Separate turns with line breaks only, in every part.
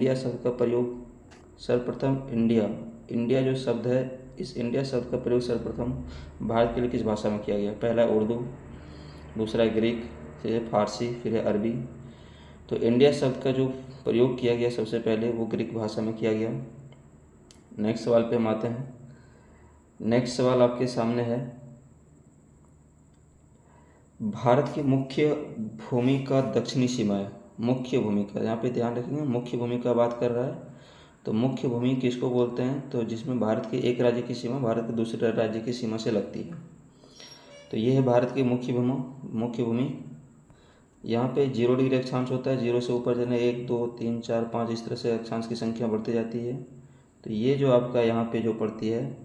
India शब्द का प्रयोग सर्वप्रथम इंडिया जो शब्द है, इस इंडिया शब्द का प्रयोग सर्वप्रथम भारत के लिए किस भाषा में किया गया? पहला है उर्दू, दूसरा है ग्रीक, फिर है फारसी, फिर है अरबी। तो इंडिया शब्द का जो प्रयोग किया गया सबसे पहले वो ग्रीक भाषा में किया गया। नेक्स्ट सवाल पे हम आते हैं। नेक्स्ट सवाल आपके सामने है, भारत की मुख्य भूमि का दक्षिणी सीमा है। मुख्य भूमि का, यहाँ पे ध्यान रखेंगे, मुख्य भूमि का बात कर रहा है। तो मुख्य भूमि किसको बोलते हैं? तो जिसमें भारत के एक राज्य की सीमा भारत के दूसरे राज्य की सीमा से लगती है। तो ये है भारत की मुख्य भूमि। यहाँ पे 0 डिग्री अक्षांश होता है। 0 से ऊपर जाने 1 2 3 4 5 इस तरह से अक्षांश की संख्या बढ़ती जाती है। तो ये जो आपका यहाँ पे जो पड़ती है,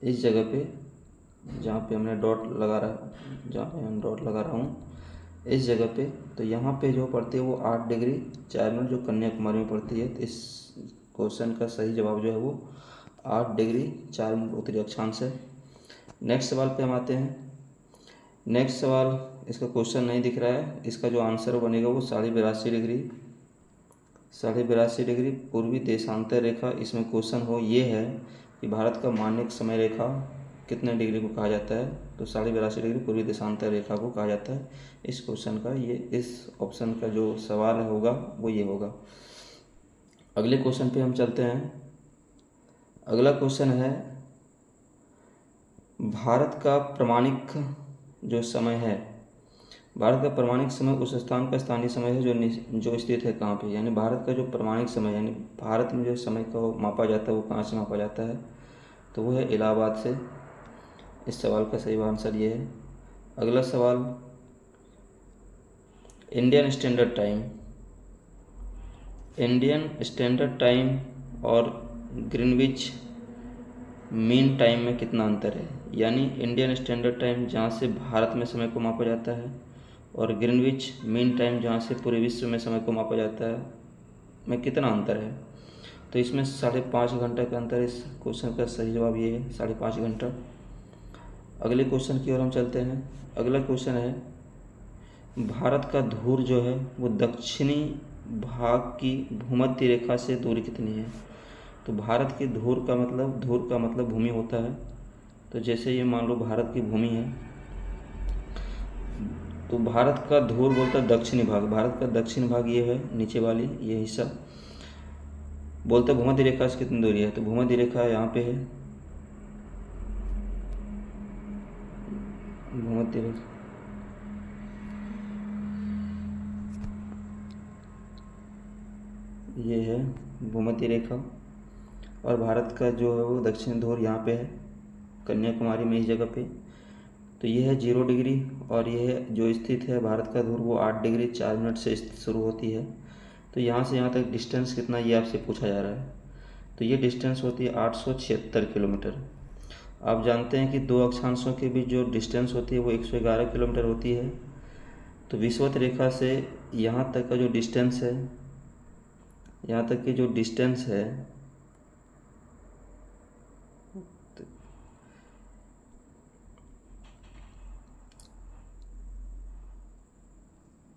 इस जगह पे जहाँ पे हमने डॉट लगा रहा जहाँ पे हम डॉट लगा रहा हूँ, इस जगह पे, तो यहाँ पे जो पड़ती है वो 8 डिग्री 4 मिनट जो कन्याकुमारी में पड़ती है। तो इस क्वेश्चन का सही जवाब जो है वो 8 डिग्री 4 मिनट उत्तरी अक्षांश है। नेक्स्ट सवाल पे हम आते हैं। नेक्स्ट सवाल, इसका क्वेश्चन नहीं दिख रहा है, इसका जो आंसर बनेगा वो 82.5 डिग्री पूर्वी देशांतर रेखा। इसमें क्वेश्चन हो ये है कि भारत का मानक समय रेखा कितने डिग्री को कहा जाता है? तो 82.5 डिग्री पूर्वी देशांतर रेखा को कहा जाता है। इस क्वेश्चन का इस ऑप्शन का जो सवाल होगा वो ये होगा। अगले क्वेश्चन पे हम चलते हैं। अगला क्वेश्चन है, भारत का प्रमाणिक जो समय है, भारत का प्रमाणिक समय उस स्थान का स्थानीय समय है जो स्थित है कहाँ पे? यानी भारत का जो प्रमाणिक समय, यानी भारत में जो समय को मापा जाता है वो कहाँ से मापा जाता है? तो वो है इलाहाबाद से। इस सवाल का सही आंसर ये है। अगला सवाल, इंडियन स्टैंडर्ड टाइम और ग्रीनविच मीन टाइम में कितना अंतर है? यानी इंडियन स्टैंडर्ड टाइम जहाँ से भारत में समय को मापा जाता है और ग्रीनविच मीन टाइम जहाँ से पूरे विश्व में समय को मापा जाता है में कितना अंतर है? तो इसमें 5.5 घंटे का अंतर है। इस क्वेश्चन का सही जवाब ये है, 5.5 घंटा। अगले क्वेश्चन की ओर हम चलते हैं। अगला क्वेश्चन है, भारत का ध्रुव जो है वो दक्षिणी भाग की भूमध्य रेखा से दूरी कितनी है? तो भारत के ध्रुव का मतलब भूमि होता है। तो जैसे ये मान लो भारत की भूमि है, तो भारत का ध्रुव बोलता है दक्षिणी भाग। भारत का दक्षिण भाग ये है, नीचे वाली ये हिस्सा बोलता है भूमध्य रेखा से कितनी दूरी है? तो भूमध्य रेखा यहाँ पे है, भूमध्य रेखा ये है भूमध्य रेखा। और भारत का जो है वो दक्षिण ध्रुव यहाँ पे है, कन्याकुमारी में, इस जगह पे। तो ये है 0 डिग्री और ये है जो स्थित है भारत का ध्रुव वो 8 डिग्री 4 मिनट से शुरू होती है। तो यहाँ से यहाँ तक डिस्टेंस कितना ये आपसे पूछा जा रहा है। तो ये डिस्टेंस होती है 876 किलोमीटर। आप जानते हैं कि दो अक्षांशों के बीच जो डिस्टेंस होती है वो 111 किलोमीटर होती है। तो विषुवत रेखा से यहाँ तक का जो डिस्टेंस है, यहाँ तक की जो डिस्टेंस है,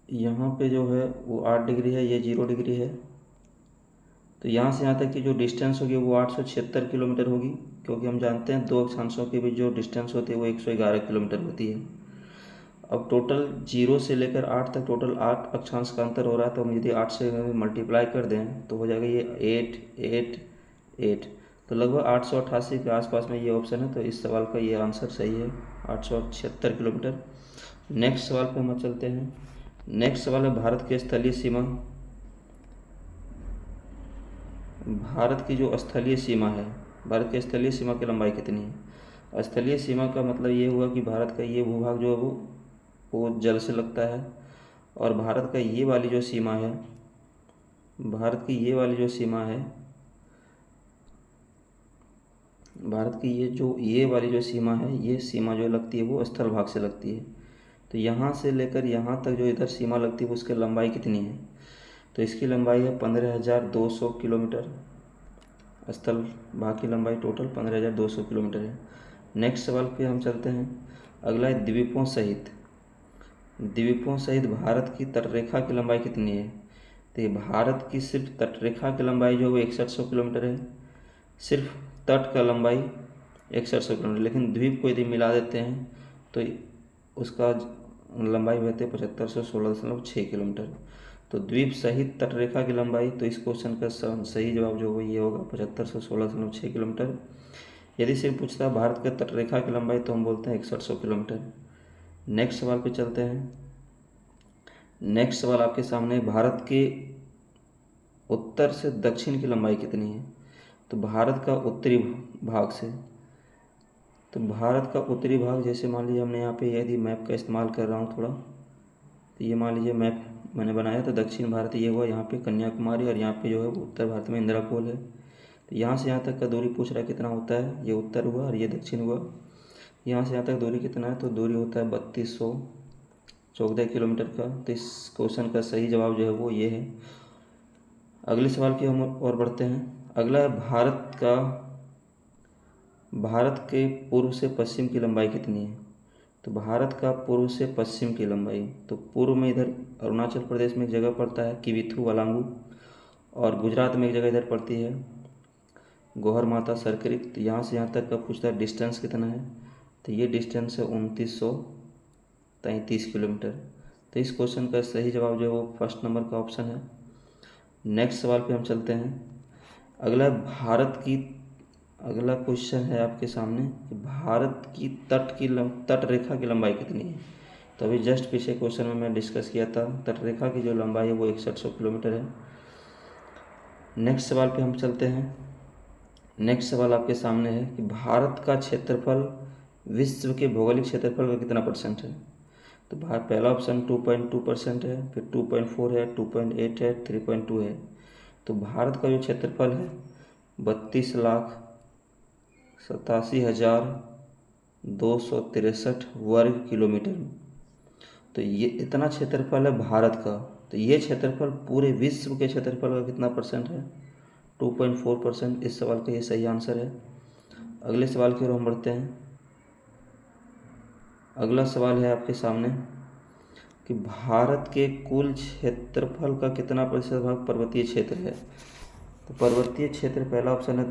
यहाँ पे जो है वो 8 डिग्री है, ये 0 डिग्री है। तो यहाँ से यहाँ तक की जो डिस्टेंस होगी वो 876 किलोमीटर होगी, क्योंकि हम जानते हैं दो अक्षांशों के बीच जो डिस्टेंस होती है वो 111 किलोमीटर होती है। अब टोटल 0 से लेकर 8 तक टोटल 8 अक्षांश का अंतर हो रहा है। तो हम यदि 8 से मल्टीप्लाई कर दें तो हो जाएगा ये 8 8 8। तो लगभग 888 के आसपास में ये ऑप्शन है। तो इस सवाल का ये आंसर सही है, 876 किलोमीटर। नेक्स्ट सवाल पे हम चलते हैं। नेक्स्ट सवाल है, भारत की स्थलीय सीमा। भारत की जो स्थलीय सीमा है, भारत की स्थलीय सीमा की लंबाई कितनी है? स्थलीय सीमा का मतलब ये हुआ कि भारत का ये भूभाग जो है वो जल से लगता है। और भारत का ये वाली जो सीमा है, भारत की ये वाली जो सीमा है, भारत की ये वाली जो सीमा है, ये सीमा जो लगती है वो स्थल भाग से लगती है। तो यहाँ से लेकर यहाँ तक जो इधर सीमा लगती है उसकी लंबाई कितनी है? तो इसकी लंबाई है 15,200 किलोमीटर। स्थल भाग की लंबाई टोटल 15,200 किलोमीटर है। नेक्स्ट सवाल पे हम चलते हैं। अगला है, द्वीपों सहित भारत की तटरेखा की लंबाई कितनी है? तो ये भारत की सिर्फ तटरेखा की लंबाई जो है वो 6100 किलोमीटर है, सिर्फ तट का लंबाई 6100 किलोमीटर, लेकिन द्वीप को यदि मिला देते हैं तो उसका लंबाई रहती है 7516.6 किलोमीटर। तो द्वीप सहित तटरेखा की लंबाई, तो इस क्वेश्चन का सही जवाब जो वो ये होगा 7516.6 किलोमीटर। यदि सिर्फ पूछता है भारत के तटरेखा की लंबाई तो हम बोलते हैं 6100 किलोमीटर। नेक्स्ट सवाल पे चलते हैं। नेक्स्ट सवाल आपके सामने, भारत के उत्तर से दक्षिण की लंबाई कितनी है? तो भारत का उत्तरी भाग से, तो भारत का उत्तरी भाग, जैसे मान लीजिए हमने यहाँ पे यदि मैप का इस्तेमाल कर रहा हूँ थोड़ा, तो ये मान लीजिए मैप मैंने बनाया, तो दक्षिण भारत ये हुआ, यहाँ पे कन्याकुमारी, और यहाँ पे जो है वो उत्तर भारत में इंदिराकोल है। तो यहाँ से यहाँ तक का दूरी पूछ रहा है कितना होता है, ये उत्तर हुआ और ये दक्षिण हुआ। यहाँ से यहाँ तक दूरी कितना है, तो दूरी होता है 3214 किलोमीटर का। तो इस क्वेश्चन का सही जवाब जो है वो ये है। अगले सवाल की हम और बढ़ते हैं। अगला है, भारत के पूर्व से पश्चिम की लंबाई कितनी है? तो भारत का पूर्व से पश्चिम की लंबाई, तो पूर्व में इधर अरुणाचल प्रदेश में एक जगह पड़ता है किविथु वालांगू, और गुजरात में एक जगह इधर पड़ती है गोहर माता सरक्रिक। तो यहाँ से यहाँ तक का पूछता है डिस्टेंस कितना है, तो ये डिस्टेंस है 2933 किलोमीटर। तो इस क्वेश्चन का सही जवाब जो है वो फर्स्ट नंबर का ऑप्शन है। नेक्स्ट सवाल पे हम चलते हैं। अगला क्वेश्चन है आपके सामने कि भारत की तट रेखा की लंबाई कितनी है? तो अभी जस्ट पीछे क्वेश्चन में मैं डिस्कस किया था, तट रेखा की जो लंबाई है वो 6100 किलोमीटर है। नेक्स्ट सवाल पे हम चलते हैं। नेक्स्ट सवाल आपके सामने है कि भारत का क्षेत्रफल विश्व के भौगोलिक क्षेत्रफल का कितना परसेंट है? तो पहला ऑप्शन 2.2% है, फिर 2.4 है, 2.8 है, 3.2 है। तो भारत का जो क्षेत्रफल है 32,87,263 वर्ग किलोमीटर। तो ये इतना क्षेत्रफल है भारत का। तो ये क्षेत्रफल पूरे विश्व के क्षेत्रफल का कितना परसेंट है? 2.4%। इस सवाल का ये सही आंसर है। अगले सवाल की ओर हम बढ़ते हैं। अगला सवाल है आपके सामने कि भारत के कुल क्षेत्रफल का कितना प्रतिशत भाग पर्वतीय क्षेत्र है? तो पर्वतीय क्षेत्र पहला ऑप्शन है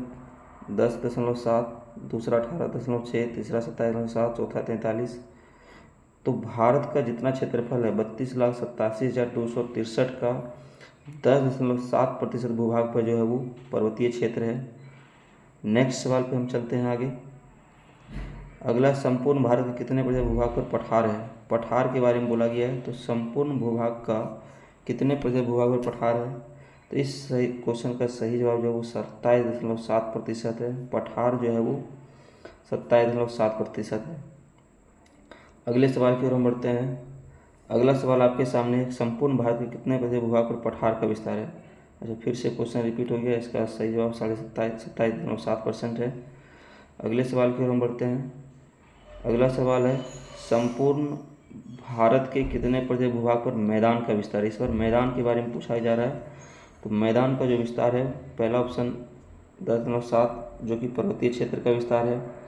10.7, दूसरा 18.6, तीसरा 27.7, चौथा 43। तो भारत का जितना क्षेत्रफल है 32,87,263 का 10.7% भूभाग पर जो है वो पर्वतीय क्षेत्र है। नेक्स्ट सवाल पे हम चलते हैं आगे। अगला, संपूर्ण भारत के कितने प्रतिशत भूभाग पर पठार है? पठार के बारे में बोला गया है। तो संपूर्ण भूभाग का कितने प्रतिशत भूभाग पर पठार है? तो इस सही क्वेश्चन का सही जवाब जो है वो 27.7% है। पठार जो है वो 27.7% है। अगले सवाल की ओर हम बढ़ते हैं। अगला सवाल आपके सामने, संपूर्ण भारत के कितने प्रतिशत भूभाग पर पठार का विस्तार है? अच्छा, फिर से क्वेश्चन रिपीट हो गया। इसका सही जवाब 27.7% है। अगले सवाल की ओर हम बढ़ते हैं। अगला सवाल है, संपूर्ण भारत के कितने प्रतिशत भूभाग पर मैदान का विस्तार है? इस बार मैदान के बारे में पूछा जा रहा है। तो मैदान का जो विस्तार है, पहला ऑप्शन 10.7 जो कि पर्वतीय क्षेत्र का विस्तार है,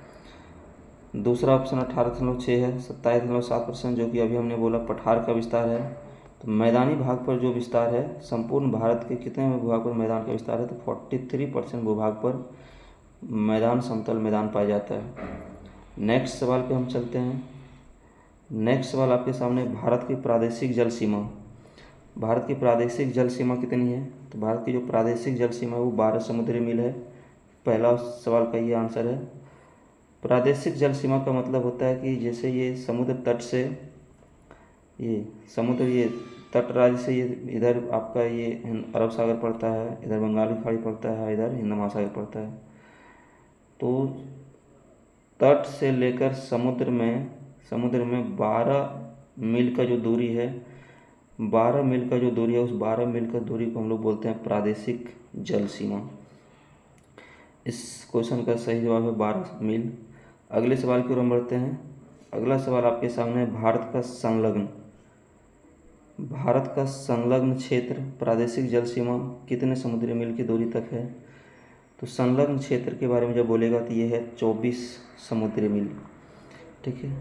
दूसरा ऑप्शन 18.6 है 27.7% जो कि अभी हमने बोला पठार का विस्तार है। तो मैदानी भाग पर जो विस्तार है, संपूर्ण भारत के कितने भूभाग पर मैदान का विस्तार है? तो 43% भूभाग पर मैदान, समतल मैदान पाया जाता है। नेक्स्ट सवाल पे हम चलते हैं। नेक्स्ट सवाल आपके सामने, भारत की प्रादेशिक जल सीमा। भारत की प्रादेशिक जल सीमा कितनी है? तो भारत की जो प्रादेशिक जल सीमा है वो 12 समुद्री मील है। पहला सवाल का ये आंसर है। प्रादेशिक जल सीमा का मतलब होता है कि जैसे ये समुद्र तट से, ये तट राज्य से ये इधर आपका ये अरब सागर पड़ता है, इधर बंगाल की खाड़ी पड़ता है, इधर हिंद महासागर पड़ता है। तो तट से लेकर समुद्र में 12 मील का जो दूरी है, 12 मील का जो दूरी है, उस 12 मील का दूरी को हम लोग बोलते हैं प्रादेशिक जल सीमा। इस क्वेश्चन का सही जवाब है 12 मील। अगले सवाल की ओर हम बढ़ते हैं। अगला सवाल आपके सामने, भारत का संलग्न क्षेत्र प्रादेशिक जल सीमा कितने समुद्री मील की दूरी तक है? तो संलग्न क्षेत्र के बारे में जब बोलेगा तो ये है 24 समुद्री मील। ठीक है,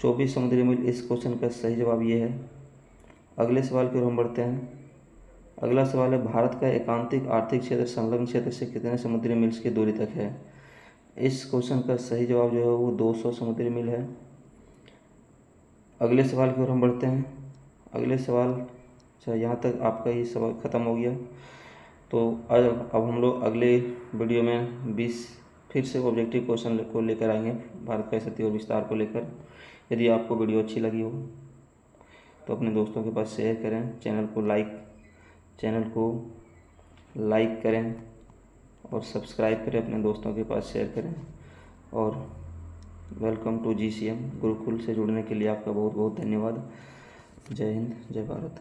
24 समुद्री मील। इस क्वेश्चन का सही जवाब ये है। अगले सवाल की ओर हम बढ़ते हैं। अगला सवाल है, भारत का एकांतिक आर्थिक क्षेत्र संलग्न क्षेत्र से कितने समुद्री मील्स की दूरी तक है। इस क्वेश्चन का सही जवाब जो है वो 200 समुद्री मील है। अगले सवाल की ओर हम बढ़ते हैं। अगले सवाल, अच्छा यहाँ तक आपका ये सवाल ख़त्म हो गया। तो अब हम लोग अगले वीडियो में 20 फिर से ऑब्जेक्टिव क्वेश्चन को लेकर आएंगे भारत का स्थिति और विस्तार को लेकर। यदि आपको वीडियो अच्छी लगी हो तो अपने दोस्तों के पास शेयर करें, चैनल को लाइक करें और सब्सक्राइब करें, अपने दोस्तों के पास शेयर करें। और वेलकम टू GCM गुरुकुल से जुड़ने के लिए आपका बहुत बहुत धन्यवाद। जय हिंद, जय भारत।